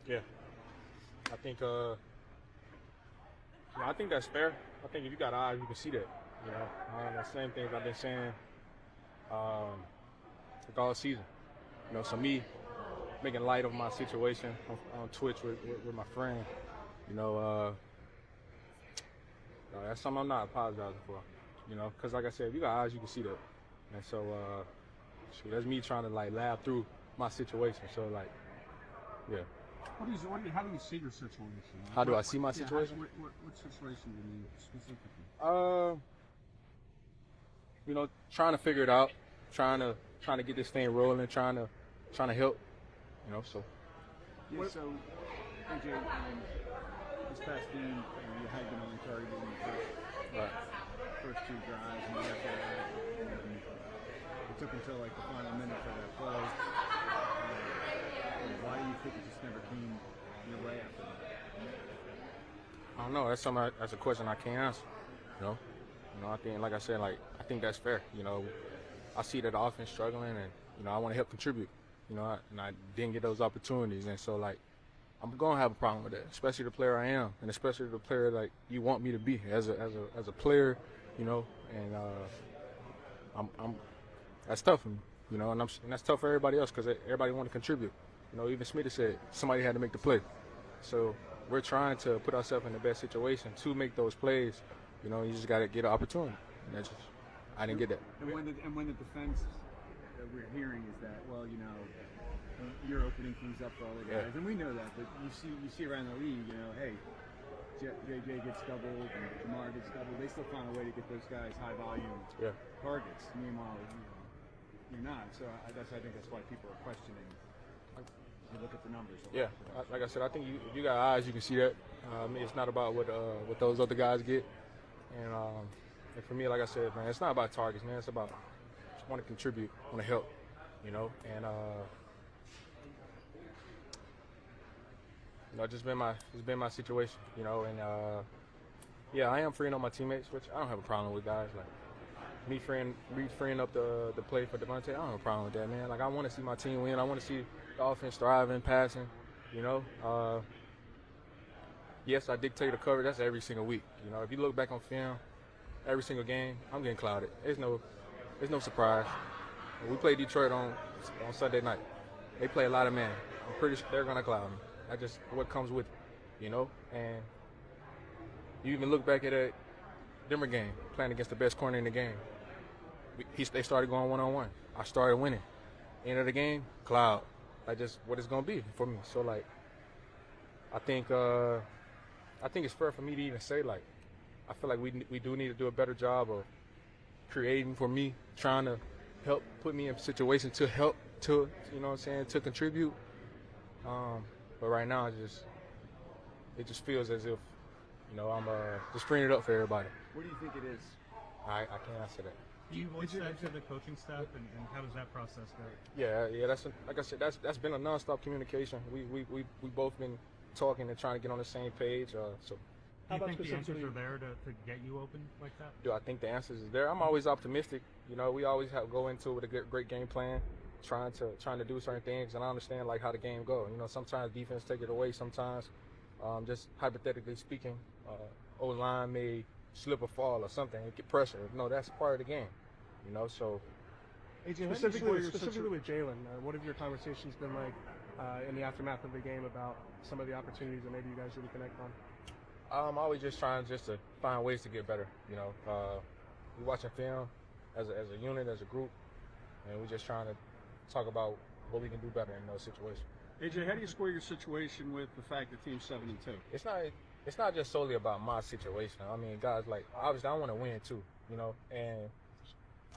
Yeah, I think I think that's fair. I think if you got eyes, you can see that. The same things I've been saying like all season. So me making light of my situation on Twitch with my friend. That's something I'm not apologizing for. Because like I said, if you got eyes, you can see that. And so, that's me trying to like laugh through my situation. So like, yeah. How do you see your situation? How do I see my situation? What situation do you mean specifically? Trying to figure it out, trying to get this thing rolling, trying to help. So. Yeah. So, AJ, this past game, you had been only targeted in the first two drives, and you got that. It took until like the final minute for that play. Why do you think it just never came your way after that? I don't know. That's a question I can't answer. I think, like I said, I think that's fair. I see that the offense struggling, and I want to help contribute. And I didn't get those opportunities, and so I'm gonna have a problem with that, especially the player I am, and especially the player like you want me to be as a player. And I'm that's tough for me. And that's tough for everybody else because everybody want to contribute. Even Smith said somebody had to make the play. So we're trying to put ourselves in the best situation to make those plays. You just got to get an opportunity. And I didn't get that. And when the defense that we're hearing is that, you're opening things up for all the guys, and we know that. But you see around the league, hey, JJ gets doubled and Jamar gets doubled. They still find a way to get those guys high volume targets. Meanwhile, you're not. So I think that's why people are questioning. You look at the numbers. Yeah, like I said, I think if you got eyes, you can see that. It's not about what those other guys get. And for me, like I said, man, it's not about targets, man. It's about just want to contribute, want to help, and it's been my situation, and I am freeing up my teammates, which I don't have a problem with, guys. Like me freeing up the play for Devontae, I don't have a problem with that, man. Like I want to see my team win. I want to see the offense thriving, passing, Yes, I dictate the cover. That's every single week. If you look back on film, every single game, I'm getting clouded. There's no surprise. We play Detroit on Sunday night. They play a lot of man. I'm pretty sure they're gonna cloud me. That's just what comes with it, And you even look back at that Denver game, playing against the best corner in the game. They started going one-on-one. I started winning. End of the game, cloud. Like just what it's gonna be for me. So I think it's fair for me to even say I feel like we do need to do a better job of creating for me, trying to help put me in a situation to help to to contribute. But right now it just feels as if I'm just freeing it up for everybody. What do you think it is? I can't answer that. Do you voice that to the coaching staff, and how does that process go? Yeah. That's like I said. That's been a nonstop communication. We both been talking and trying to get on the same page. So. Do you think the answers are there to get you open like that? Do I think the answers is there? I'm always optimistic. We always go into it with a great game plan, trying to do certain things, and I understand how the game goes. Sometimes defense take it away. Sometimes, just hypothetically speaking, O-line may slip or fall or something and get pressure. That's part of the game. So. AJ, specifically with Jalen, what have your conversations been like in the aftermath of the game about some of the opportunities that maybe you guys really connect on? I'm always just trying to find ways to get better. We watching film as a unit, as a group, and we're just trying to talk about what we can do better in those situations. AJ, how do you square your situation with the fact that team's 7-2? It's not just solely about my situation. I mean, guys, obviously I want to win too, and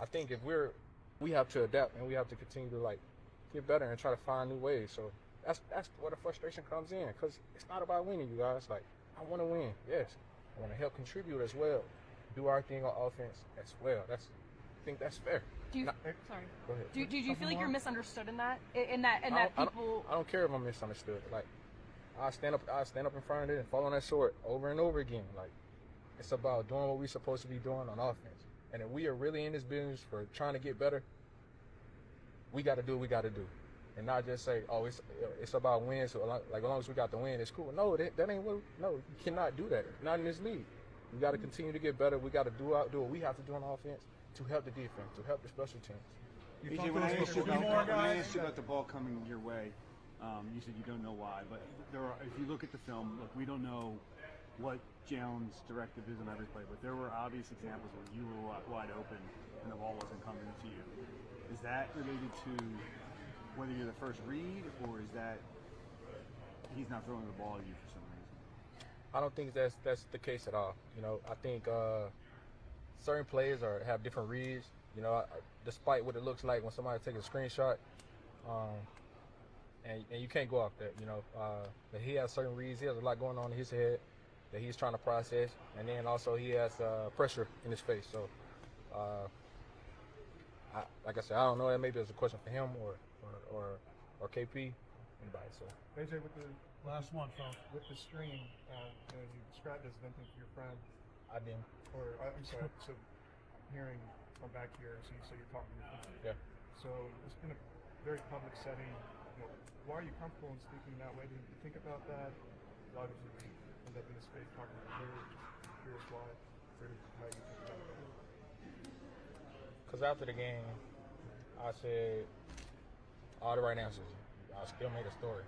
I think if we have to adapt and we have to continue to get better and try to find new ways. So that's where the frustration comes in, because it's not about winning, you guys. I want to win, yes. I want to help contribute as well, do our thing on offense as well. I think that's fair. Go ahead. Do you feel like you're misunderstood in that people? I don't care if I'm misunderstood. I stand up in front of it and fall on that sword over and over again. It's about doing what we're supposed to be doing on offense. And if we are really in this business for trying to get better, we got to do what we got to do. and not just say, oh, it's about wins. So like as long as we got the win, it's cool. No, that ain't what. No, you cannot do that. Not in this league. We got to continue to get better. We got to do what we have to do on offense to help the defense, to help the special teams. BJ, when I asked you about the ball coming your way, you said you don't know why. But if you look at the film, look, we don't know what Jalen's directive is on every play, but there were obvious examples where you were wide open and the ball wasn't coming to you. Is that related to whether you're the first read, or is that he's not throwing the ball at you for some reason? I don't think that's the case at all. You know, I think certain players have different reads. You know, despite what it looks like when somebody takes a screenshot, and you can't go off that. You know, but he has certain reads. He has a lot going on in his head that he's trying to process, and then also he has pressure in his face. So, like I said, I don't know. That maybe it's a question for him or KP, anybody. So. AJ, with the Last one, Phil. with the stream, you described as venting to your friend, I didn't. or I'm sorry, so hearing from back here, so you're talking to your friend. Yeah. So it's been a very public setting. You know, why are you comfortable in speaking that way? Did you think about that? Obviously, you end up in a space talking to her. Just curious why, or how you think about it. Because after the game, I said all the right answers. I still made a story.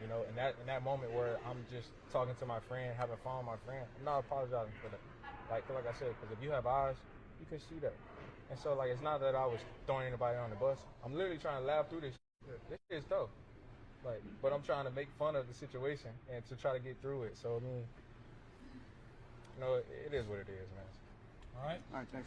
You know, in that moment where I'm just talking to my friend, having fun with my friend, I'm not apologizing for that. Like I said, because if you have eyes, you can see that. And so, like, it's not that I was throwing anybody on the bus. I'm literally trying to laugh through this. This shit is tough. Like, but I'm trying to make fun of the situation and to try to get through it. So, I mean, you know, it is what it is, man. All right. All right, thanks.